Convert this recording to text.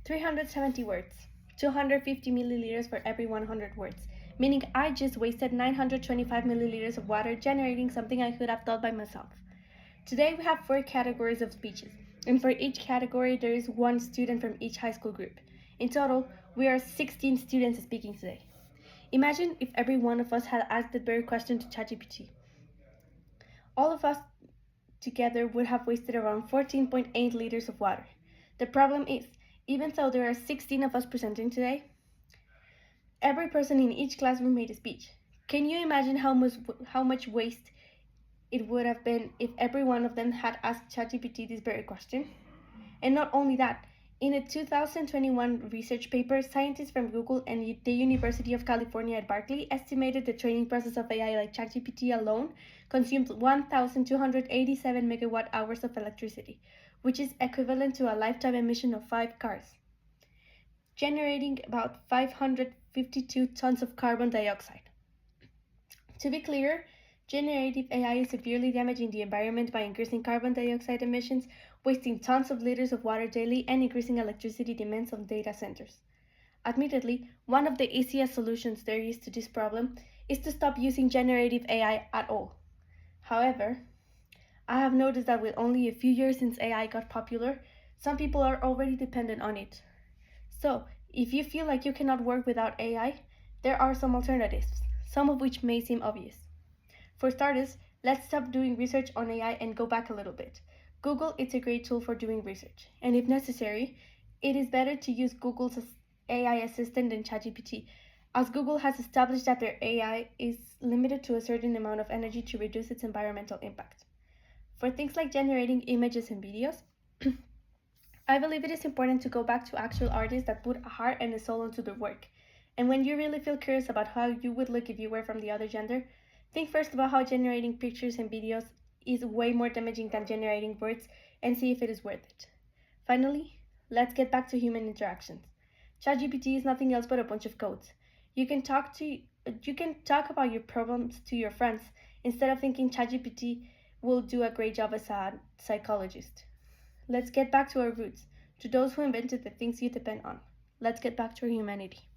370 words, 250 milliliters for every 100 words, meaning I just wasted 925 milliliters of water generating something I could have thought by myself. Today we have 4 categories of speeches, and for each category there is 1 student from each high school group. In total, we are 16 students speaking today. Imagine if every one of us had asked the very question to ChatGPT. All of us together would have wasted around 14.8 liters of water. The problem is, even though there are 16 of us presenting today, every person in each classroom made a speech. Can you imagine how much waste it would have been if every one of them had asked ChatGPT this very question? And not only that, in a 2021 research paper, scientists from Google and the University of California at Berkeley estimated the training process of AI like ChatGPT alone consumed 1,287 megawatt hours of electricity, which is equivalent to a lifetime emission of 5 cars, generating about 552 tons of carbon dioxide. To be clear, generative AI is severely damaging the environment by increasing carbon dioxide emissions, wasting tons of liters of water daily, and increasing electricity demands on data centers. Admittedly, one of the easiest solutions there is to this problem is to stop using generative AI at all. However, I have noticed that with only a few years since AI got popular, some people are already dependent on it. So, if you feel like you cannot work without AI, there are some alternatives, some of which may seem obvious. For starters, let's stop doing research on AI and go back a little bit. Google is a great tool for doing research, and if necessary, it is better to use Google's AI assistant than ChatGPT, as Google has established that their AI is limited to a certain amount of energy to reduce its environmental impact. For things like generating images and videos, I believe it is important to go back to actual artists that put a heart and a soul into their work. And when you really feel curious about how you would look if you were from the other gender, think first about how generating pictures and videos is way more damaging than generating words and see if it is worth it. Finally, let's get back to human interactions. ChatGPT is nothing else but a bunch of codes. You can talk about your problems to your friends instead of thinking ChatGPT will do a great job as a psychologist. Let's get back to our roots, to those who invented the things you depend on. Let's get back to our humanity.